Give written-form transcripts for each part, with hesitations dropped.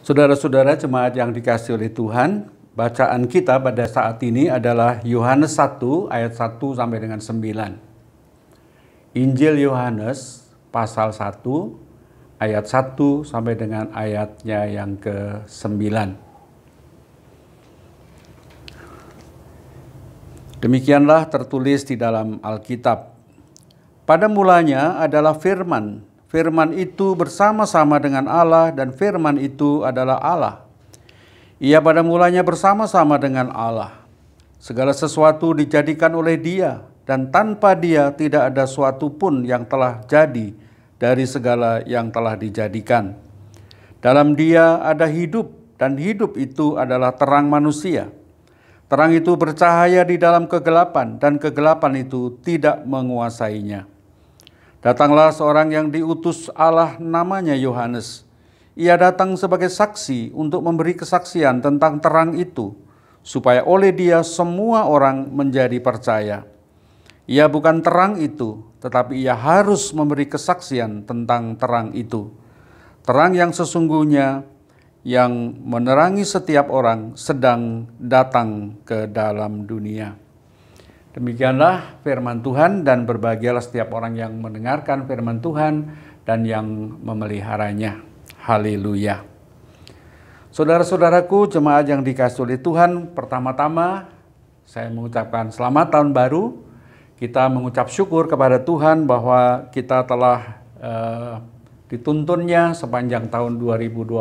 Saudara-saudara jemaat yang dikasihi oleh Tuhan, bacaan kita pada saat ini adalah Yohanes 1 ayat 1 sampai dengan 9. Injil Yohanes pasal 1 ayat 1 sampai dengan ayatnya yang ke-9. Demikianlah tertulis di dalam Alkitab. Pada mulanya adalah firman. Firman itu bersama-sama dengan Allah dan firman itu adalah Allah. Ia pada mulanya bersama-sama dengan Allah. Segala sesuatu dijadikan oleh Dia dan tanpa Dia tidak ada suatu pun yang telah jadi dari segala yang telah dijadikan. Dalam Dia ada hidup dan hidup itu adalah terang manusia. Terang itu bercahaya di dalam kegelapan dan kegelapan itu tidak menguasainya. Datanglah seorang yang diutus Allah namanya Yohanes. Ia datang sebagai saksi untuk memberi kesaksian tentang terang itu, supaya oleh dia semua orang menjadi percaya. Ia bukan terang itu, tetapi ia harus memberi kesaksian tentang terang itu. Terang yang sesungguhnya yang menerangi setiap orang sedang datang ke dalam dunia. Demikianlah firman Tuhan, dan berbahagialah setiap orang yang mendengarkan firman Tuhan dan yang memeliharanya. Haleluya. Saudara-saudaraku, jemaat yang dikasihi oleh Tuhan, pertama-tama saya mengucapkan selamat tahun baru. Kita mengucap syukur kepada Tuhan bahwa kita telah dituntunnya sepanjang tahun 2020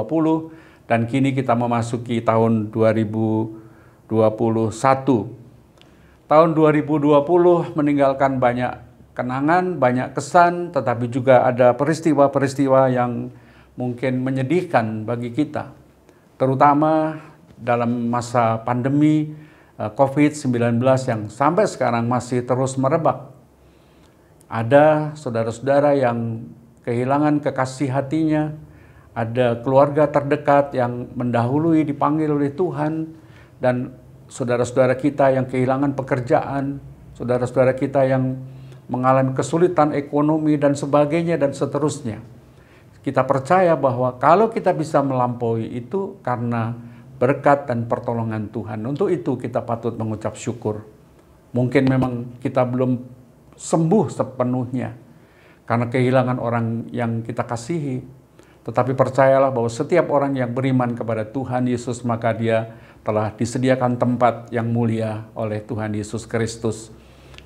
dan kini kita memasuki tahun 2021. Tahun 2020 meninggalkan banyak kenangan, banyak kesan, tetapi juga ada peristiwa-peristiwa yang mungkin menyedihkan bagi kita. Terutama dalam masa pandemi COVID-19 yang sampai sekarang masih terus merebak. Ada saudara-saudara yang kehilangan kekasih hatinya, ada keluarga terdekat yang mendahului dipanggil oleh Tuhan, dan saudara-saudara kita yang kehilangan pekerjaan, saudara-saudara kita yang mengalami kesulitan ekonomi dan sebagainya dan seterusnya. Kita percaya bahwa kalau kita bisa melampaui itu karena berkat dan pertolongan Tuhan. Untuk itu kita patut mengucap syukur. Mungkin memang kita belum sembuh sepenuhnya karena kehilangan orang yang kita kasihi. Tetapi percayalah bahwa setiap orang yang beriman kepada Tuhan Yesus, maka dia telah disediakan tempat yang mulia oleh Tuhan Yesus Kristus.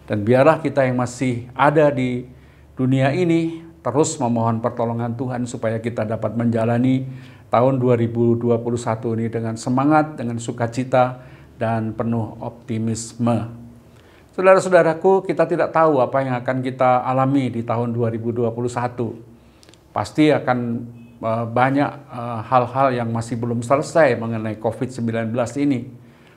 Dan biarlah kita yang masih ada di dunia ini terus memohon pertolongan Tuhan supaya kita dapat menjalani tahun 2021 ini dengan semangat, dengan sukacita, dan penuh optimisme. Saudara-saudaraku, kita tidak tahu apa yang akan kita alami di tahun 2021. Pasti akan banyak hal-hal yang masih belum selesai mengenai COVID-19 ini.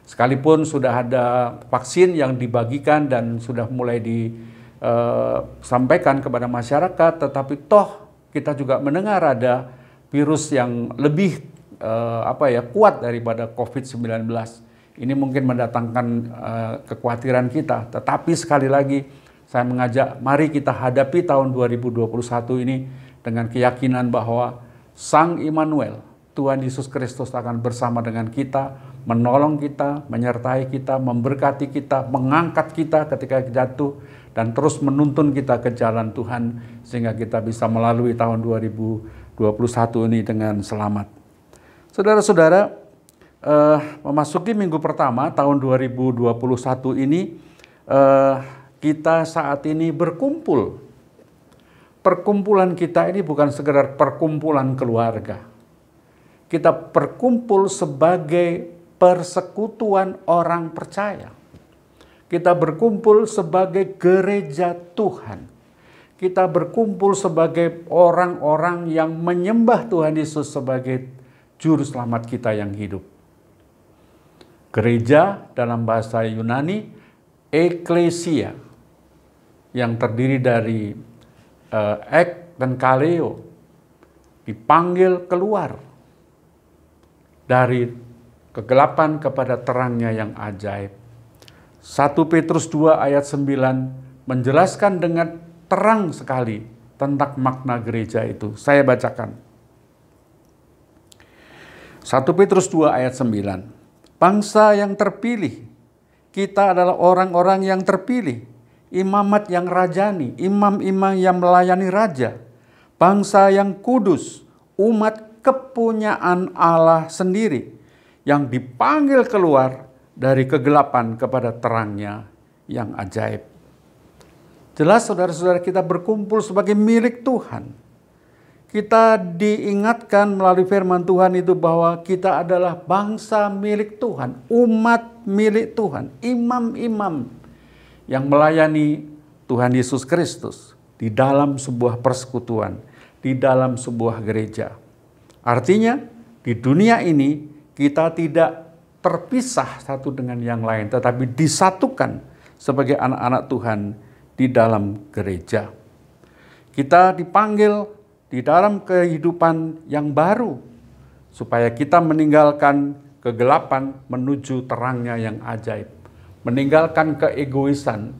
Sekalipun sudah ada vaksin yang dibagikan dan sudah mulai disampaikan kepada masyarakat, tetapi toh kita juga mendengar ada virus yang lebih kuat daripada COVID-19. Ini mungkin mendatangkan kekhawatiran kita. Tetapi sekali lagi saya mengajak, mari kita hadapi tahun 2021 ini dengan keyakinan bahwa Sang Immanuel, Tuhan Yesus Kristus akan bersama dengan kita, menolong kita, menyertai kita, memberkati kita, mengangkat kita ketika jatuh, dan terus menuntun kita ke jalan Tuhan, sehingga kita bisa melalui tahun 2021 ini dengan selamat. Saudara-saudara, memasuki minggu pertama tahun 2021 ini, kita saat ini berkumpul. Perkumpulan kita ini bukan sekedar perkumpulan keluarga. Kita berkumpul sebagai persekutuan orang percaya. Kita berkumpul sebagai gereja Tuhan. Kita berkumpul sebagai orang-orang yang menyembah Tuhan Yesus sebagai juru selamat kita yang hidup. Gereja dalam bahasa Yunani, eklesia, yang terdiri dari ek dan kaleo, dipanggil keluar dari kegelapan kepada terangnya yang ajaib. 1 Petrus 2 ayat 9 menjelaskan dengan terang sekali tentang makna gereja itu. Saya bacakan. 1 Petrus 2 ayat 9. Bangsa yang terpilih, kita adalah orang-orang yang terpilih, imamat yang rajani, imam-imam yang melayani raja, bangsa yang kudus, umat kepunyaan Allah sendiri, yang dipanggil keluar dari kegelapan kepada terangnya yang ajaib. Jelas saudara-saudara, kita berkumpul sebagai milik Tuhan. Kita diingatkan melalui firman Tuhan itu bahwa kita adalah bangsa milik Tuhan, umat milik Tuhan, imam-imam yang melayani Tuhan Yesus Kristus di dalam sebuah persekutuan, di dalam sebuah gereja. Artinya di dunia ini kita tidak terpisah satu dengan yang lain, tetapi disatukan sebagai anak-anak Tuhan di dalam gereja. Kita dipanggil di dalam kehidupan yang baru, supaya kita meninggalkan kegelapan menuju terangnya yang ajaib. Meninggalkan keegoisan,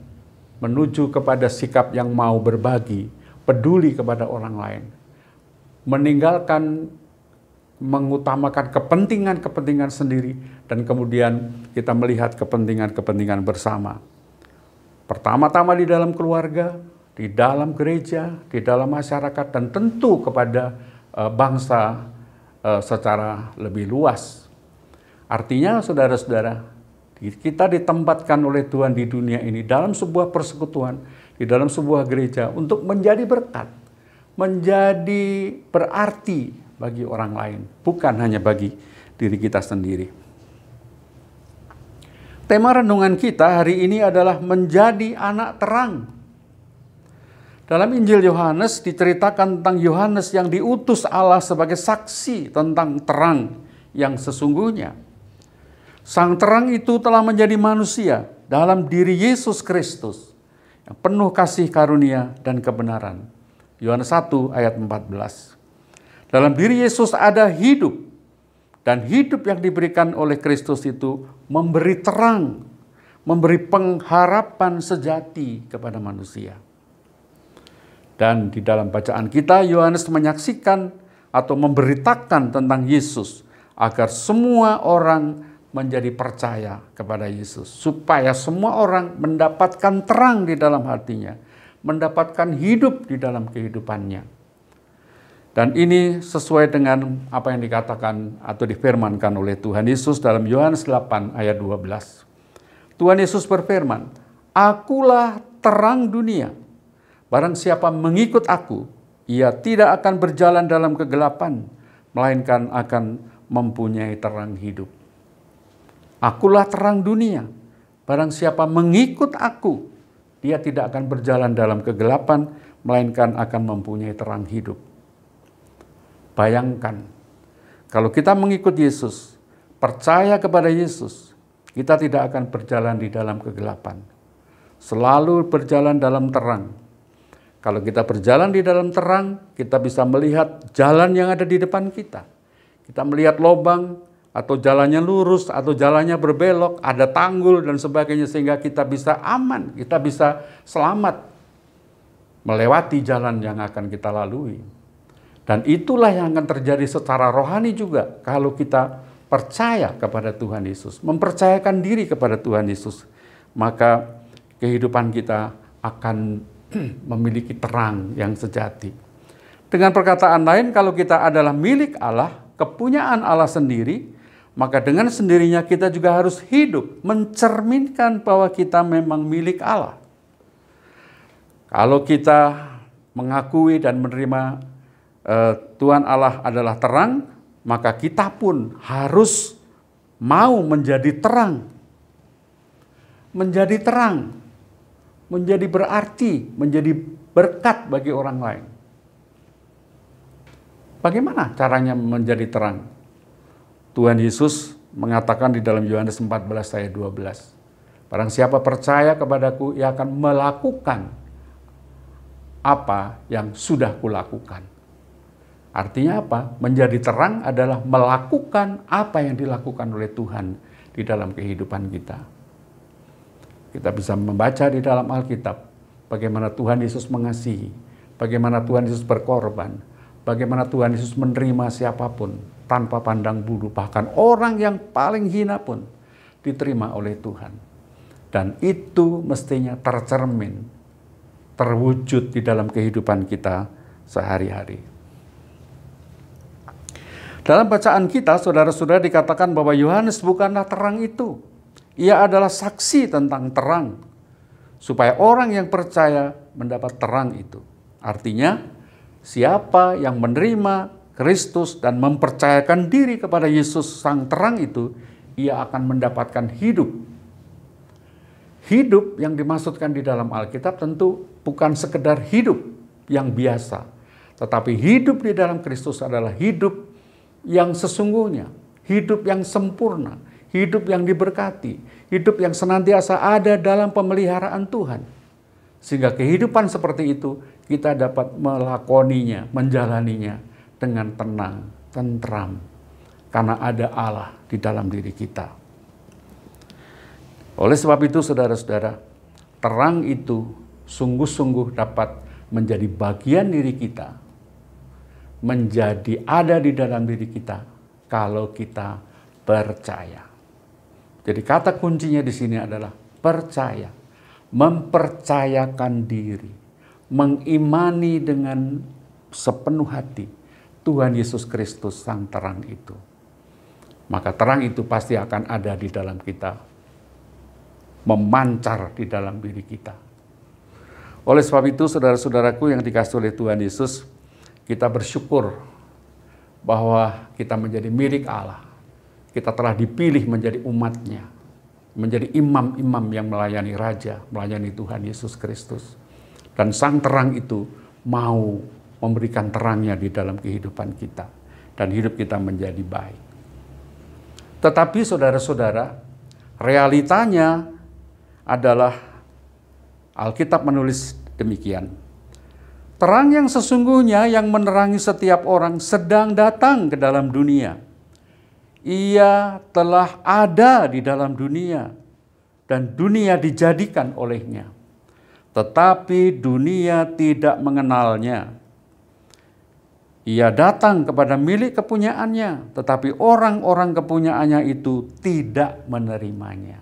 menuju kepada sikap yang mau berbagi, peduli kepada orang lain. Meninggalkan mengutamakan kepentingan-kepentingan sendiri, dan kemudian kita melihat kepentingan-kepentingan bersama. Pertama-tama di dalam keluarga, di dalam gereja, di dalam masyarakat, dan tentu kepada bangsa secara lebih luas. Artinya saudara-saudara, kita ditempatkan oleh Tuhan di dunia ini dalam sebuah persekutuan, di dalam sebuah gereja untuk menjadi berkat, menjadi berarti bagi orang lain, bukan hanya bagi diri kita sendiri. Tema renungan kita hari ini adalah menjadi anak terang. Dalam Injil Yohanes diceritakan tentang Yohanes yang diutus Allah sebagai saksi tentang terang yang sesungguhnya. Sang terang itu telah menjadi manusia dalam diri Yesus Kristus yang penuh kasih karunia dan kebenaran. Yohanes 1 ayat 14. Dalam diri Yesus ada hidup, dan hidup yang diberikan oleh Kristus itu memberi terang, memberi pengharapan sejati kepada manusia. Dan di dalam bacaan kita, Yohanes menyaksikan atau memberitakan tentang Yesus agar semua orang menjadi percaya kepada Yesus. Supaya semua orang mendapatkan terang di dalam hatinya, mendapatkan hidup di dalam kehidupannya. Dan ini sesuai dengan apa yang dikatakan atau difirmankan oleh Tuhan Yesus dalam Yohanes 8 ayat 12. Tuhan Yesus berfirman, "Akulah terang dunia. Barang siapa mengikut aku, ia tidak akan berjalan dalam kegelapan, melainkan akan mempunyai terang hidup." Akulah terang dunia. Barang siapa mengikut aku, dia tidak akan berjalan dalam kegelapan, melainkan akan mempunyai terang hidup. Bayangkan, kalau kita mengikut Yesus, percaya kepada Yesus, kita tidak akan berjalan di dalam kegelapan. Selalu berjalan dalam terang. Kalau kita berjalan di dalam terang, kita bisa melihat jalan yang ada di depan kita. Kita melihat lubang, atau jalannya lurus, atau jalannya berbelok, ada tanggul dan sebagainya, sehingga kita bisa aman, kita bisa selamat melewati jalan yang akan kita lalui. Dan itulah yang akan terjadi secara rohani juga kalau kita percaya kepada Tuhan Yesus, mempercayakan diri kepada Tuhan Yesus, maka kehidupan kita akan memiliki terang yang sejati. Dengan perkataan lain, kalau kita adalah milik Allah, kepunyaan Allah sendiri, maka dengan sendirinya kita juga harus hidup mencerminkan bahwa kita memang milik Allah. Kalau kita mengakui dan menerima Tuhan Allah adalah terang, maka kita pun harus mau menjadi terang. Menjadi terang, menjadi berarti, menjadi berkat bagi orang lain. Bagaimana caranya menjadi terang? Tuhan Yesus mengatakan di dalam Yohanes 14 ayat 12. Barang siapa percaya kepadaku, ia akan melakukan apa yang sudah kulakukan. Artinya apa? Menjadi terang adalah melakukan apa yang dilakukan oleh Tuhan di dalam kehidupan kita. Kita bisa membaca di dalam Alkitab bagaimana Tuhan Yesus mengasihi, bagaimana Tuhan Yesus berkorban, bagaimana Tuhan Yesus menerima siapapun tanpa pandang bulu. Bahkan orang yang paling hina pun diterima oleh Tuhan. Dan itu mestinya tercermin, terwujud di dalam kehidupan kita sehari-hari. Dalam bacaan kita, saudara-saudara, dikatakan bahwa Yohanes bukanlah terang itu. Ia adalah saksi tentang terang, supaya orang yang percaya mendapat terang itu. Artinya, siapa yang menerima Kristus dan mempercayakan diri kepada Yesus sang terang itu, ia akan mendapatkan hidup. Hidup yang dimaksudkan di dalam Alkitab tentu bukan sekedar hidup yang biasa, tetapi hidup di dalam Kristus adalah hidup yang sesungguhnya, hidup yang sempurna, hidup yang diberkati, hidup yang senantiasa ada dalam pemeliharaan Tuhan. Sehingga kehidupan seperti itu kita dapat melakoninya, menjalaninya dengan tenang, tentram, karena ada Allah di dalam diri kita. Oleh sebab itu, saudara-saudara, terang itu sungguh-sungguh dapat menjadi bagian diri kita, menjadi ada di dalam diri kita kalau kita percaya. Jadi kata kuncinya di sini adalah percaya, mempercayakan diri, mengimani dengan sepenuh hati Tuhan Yesus Kristus sang terang itu. Maka terang itu pasti akan ada di dalam kita, memancar di dalam diri kita. Oleh sebab itu, saudara-saudaraku yang dikasihi oleh Tuhan Yesus, kita bersyukur bahwa kita menjadi milik Allah. Kita telah dipilih menjadi umatnya, menjadi imam-imam yang melayani Raja, melayani Tuhan Yesus Kristus. Dan sang terang itu mau memberikan terangnya di dalam kehidupan kita, dan hidup kita menjadi baik. Tetapi saudara-saudara, realitanya adalah Alkitab menulis demikian. Terang yang sesungguhnya yang menerangi setiap orang sedang datang ke dalam dunia. Ia telah ada di dalam dunia dan dunia dijadikan olehnya. Tetapi dunia tidak mengenalnya. Ia datang kepada milik kepunyaannya, tetapi orang-orang kepunyaannya itu tidak menerimanya.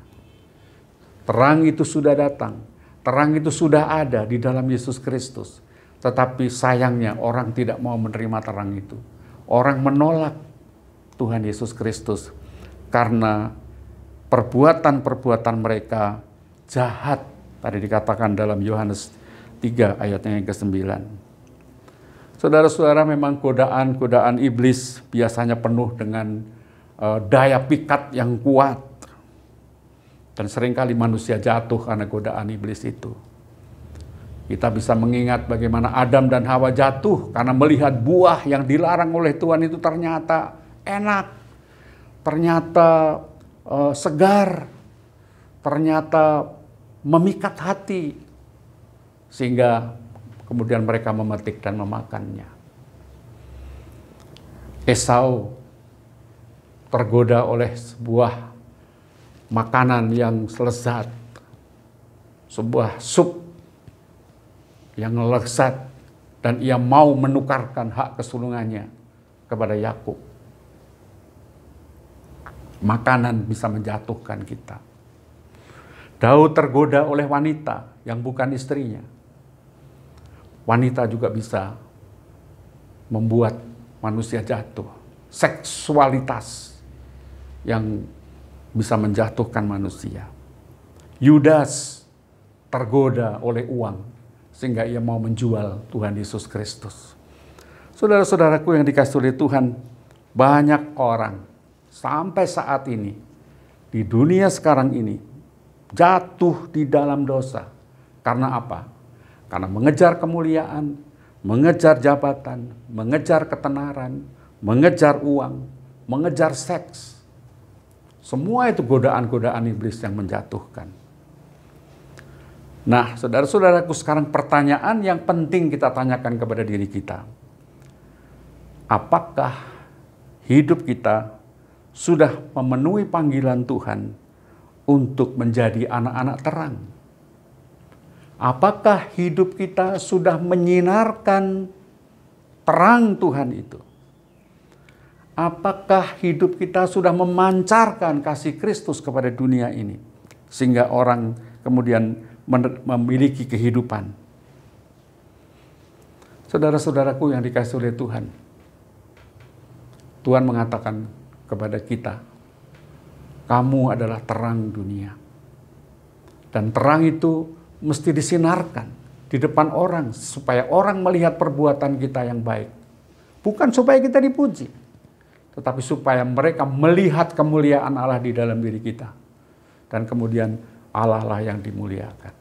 Terang itu sudah datang, terang itu sudah ada di dalam Yesus Kristus. Tetapi sayangnya orang tidak mau menerima terang itu. Orang menolak Tuhan Yesus Kristus karena perbuatan-perbuatan mereka jahat. Tadi dikatakan dalam Yohanes 3 ayatnya yang ke-9. Saudara-saudara, memang godaan-godaan iblis biasanya penuh dengan daya pikat yang kuat. Dan seringkali manusia jatuh karena godaan iblis itu. Kita bisa mengingat bagaimana Adam dan Hawa jatuh karena melihat buah yang dilarang oleh Tuhan itu ternyata enak, ternyata segar, ternyata memikat hati, sehingga kemudian mereka memetik dan memakannya. Esau tergoda oleh sebuah makanan yang lezat, sebuah sup yang lezat, dan ia mau menukarkan hak kesulungannya kepada Yakub. Makanan bisa menjatuhkan kita. Daud tergoda oleh wanita yang bukan istrinya. Wanita juga bisa membuat manusia jatuh. Seksualitas yang bisa menjatuhkan manusia. Yudas tergoda oleh uang sehingga ia mau menjual Tuhan Yesus Kristus. Saudara-saudaraku yang dikasihi oleh Tuhan, banyak orang sampai saat ini di dunia sekarang ini jatuh di dalam dosa. Karena apa? Karena mengejar kemuliaan, mengejar jabatan, mengejar ketenaran, mengejar uang, mengejar seks. Semua itu godaan-godaan iblis yang menjatuhkan. Nah, saudara-saudaraku, sekarang pertanyaan yang penting kita tanyakan kepada diri kita. Apakah hidup kita sudah memenuhi panggilan Tuhan untuk menjadi anak-anak terang? Apakah hidup kita sudah menyinarkan terang Tuhan itu? Apakah hidup kita sudah memancarkan kasih Kristus kepada dunia ini, sehingga orang kemudian memiliki kehidupan? Saudara-saudaraku yang dikasihi oleh Tuhan, Tuhan mengatakan kepada kita, kamu adalah terang dunia. Dan terang itu mesti disinarkan di depan orang, supaya orang melihat perbuatan kita yang baik. Bukan supaya kita dipuji, tetapi supaya mereka melihat kemuliaan Allah di dalam diri kita. Dan kemudian Allah lah yang dimuliakan.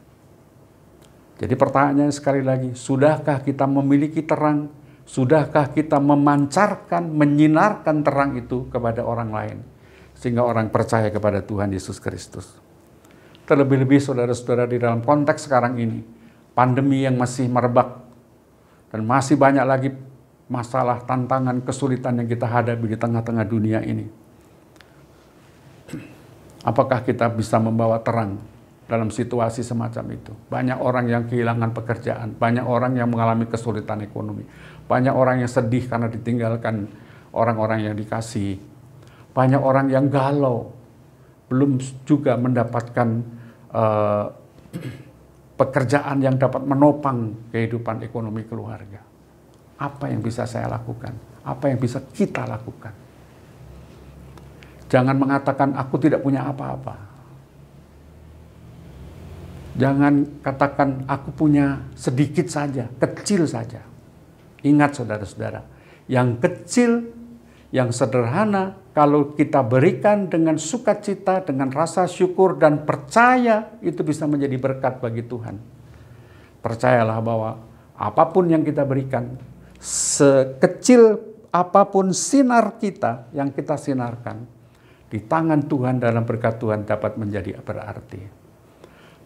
Jadi pertanyaannya sekali lagi, sudahkah kita memiliki terang? Sudahkah kita memancarkan, menyinarkan terang itu kepada orang lain? Sehingga orang percaya kepada Tuhan Yesus Kristus. Terlebih-lebih saudara-saudara di dalam konteks sekarang ini, pandemi yang masih merebak, dan masih banyak lagi masalah, tantangan, kesulitan yang kita hadapi di tengah-tengah dunia ini. Apakah kita bisa membawa terang dalam situasi semacam itu? Banyak orang yang kehilangan pekerjaan, banyak orang yang mengalami kesulitan ekonomi, banyak orang yang sedih karena ditinggalkan orang-orang yang dikasihi, banyak orang yang galau, belum juga mendapatkan pekerjaan yang dapat menopang kehidupan ekonomi keluarga. Apa yang bisa saya lakukan? Apa yang bisa kita lakukan? Jangan mengatakan aku tidak punya apa-apa. Jangan katakan aku punya sedikit saja, kecil saja. Ingat saudara-saudara, yang kecil, yang sederhana, kalau kita berikan dengan sukacita, dengan rasa syukur dan percaya, itu bisa menjadi berkat bagi Tuhan. Percayalah bahwa apapun yang kita berikan, sekecil apapun sinar kita yang kita sinarkan, di tangan Tuhan dalam berkat Tuhan dapat menjadi berarti.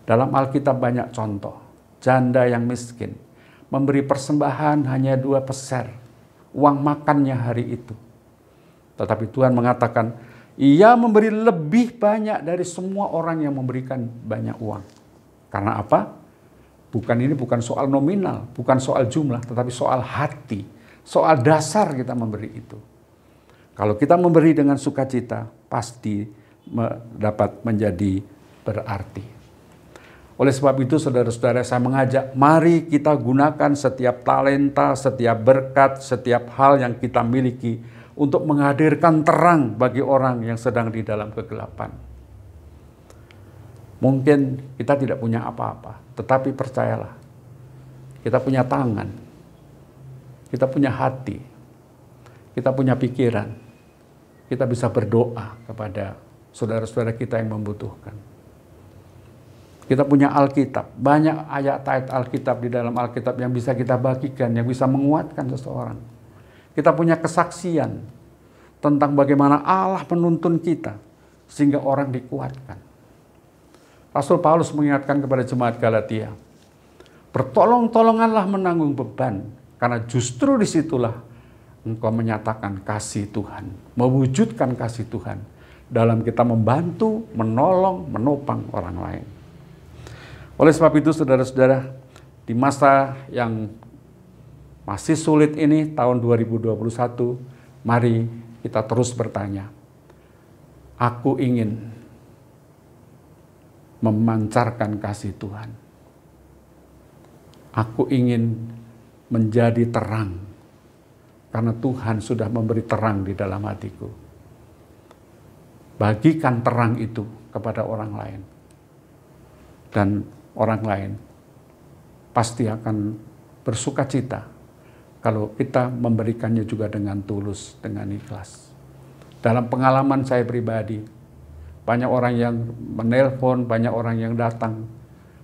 Dalam Alkitab banyak contoh, janda yang miskin, memberi persembahan hanya 2 peser, uang makannya hari itu. Tetapi Tuhan mengatakan, ia memberi lebih banyak dari semua orang yang memberikan banyak uang. Karena apa? Ini bukan soal nominal, bukan soal jumlah, tetapi soal hati, soal dasar kita memberi itu. Kalau kita memberi dengan sukacita, pasti dapat menjadi berarti. Oleh sebab itu, saudara-saudara, saya mengajak, mari kita gunakan setiap talenta, setiap berkat, setiap hal yang kita miliki untuk menghadirkan terang bagi orang yang sedang di dalam kegelapan. Mungkin kita tidak punya apa-apa, tetapi percayalah, kita punya tangan, kita punya hati, kita punya pikiran, kita bisa berdoa kepada saudara-saudara kita yang membutuhkan. Kita punya Alkitab, banyak ayat-ayat Alkitab di dalam Alkitab yang bisa kita bagikan, yang bisa menguatkan seseorang. Kita punya kesaksian tentang bagaimana Allah menuntun kita, sehingga orang dikuatkan. Rasul Paulus mengingatkan kepada jemaat Galatia, bertolong-tolonganlah menanggung beban, karena justru disitulah engkau menyatakan kasih Tuhan, mewujudkan kasih Tuhan dalam kita membantu, menolong, menopang orang lain. Oleh sebab itu, saudara-saudara, di masa yang masih sulit ini, tahun 2021, mari kita terus bertanya, aku ingin memancarkan kasih Tuhan. Aku ingin menjadi terang, karena Tuhan sudah memberi terang di dalam hatiku. Bagikan terang itu kepada orang lain. Dan orang lain pasti akan bersukacita kalau kita memberikannya juga dengan tulus, dengan ikhlas. Dalam pengalaman saya pribadi, banyak orang yang menelpon, banyak orang yang datang,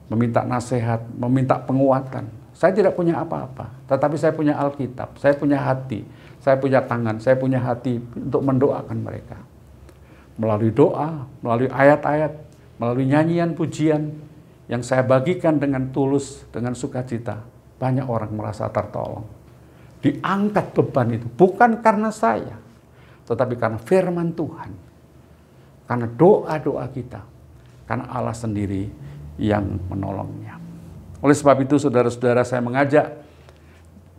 meminta nasihat, meminta penguatan. Saya tidak punya apa-apa, tetapi saya punya Alkitab, saya punya hati, saya punya tangan, saya punya hati untuk mendoakan mereka. Melalui doa, melalui ayat-ayat, melalui nyanyian pujian yang saya bagikan dengan tulus, dengan sukacita, banyak orang merasa tertolong. Diangkat beban itu, bukan karena saya, tetapi karena firman Tuhan. Karena doa-doa kita, karena Allah sendiri yang menolongnya. Oleh sebab itu, saudara-saudara, saya mengajak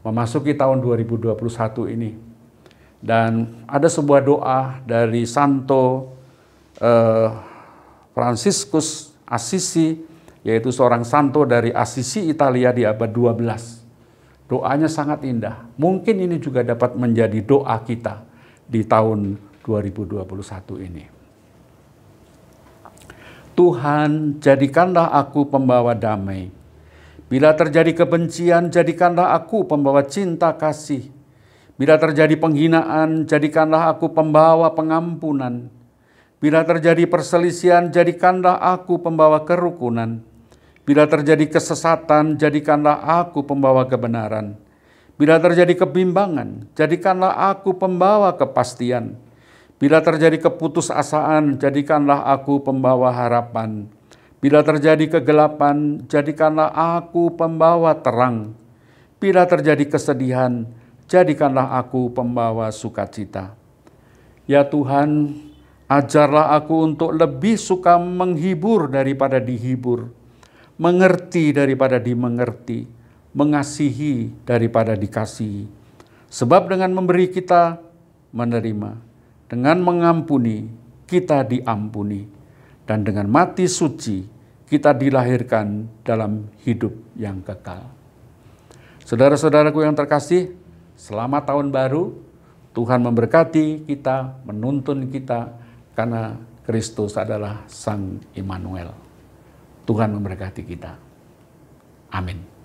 memasuki tahun 2021 ini, Dan ada sebuah doa dari Santo Fransiskus Assisi, yaitu seorang santo dari Assisi, Italia di abad 12. Doanya sangat indah. Mungkin ini juga dapat menjadi doa kita di tahun 2021 ini. Tuhan, jadikanlah aku pembawa damai. Bila terjadi kebencian, jadikanlah aku pembawa cinta kasih. Bila terjadi penghinaan, jadikanlah aku pembawa pengampunan. Bila terjadi perselisihan, jadikanlah aku pembawa kerukunan. Bila terjadi kesesatan, jadikanlah aku pembawa kebenaran. Bila terjadi kebimbangan, jadikanlah aku pembawa kepastian. Bila terjadi keputusasaan, jadikanlah aku pembawa harapan. Bila terjadi kegelapan, jadikanlah aku pembawa terang. Bila terjadi kesedihan, jadikanlah aku pembawa sukacita. Ya Tuhan, ajarlah aku untuk lebih suka menghibur daripada dihibur, mengerti daripada dimengerti, mengasihi daripada dikasihi. Sebab dengan memberi kita menerima, dengan mengampuni kita diampuni, dan dengan mati suci kita dilahirkan dalam hidup yang kekal. Saudara-saudaraku yang terkasih, selamat tahun baru. Tuhan memberkati kita, menuntun kita, karena Kristus adalah Sang Immanuel. Tuhan memberkati kita. Amin.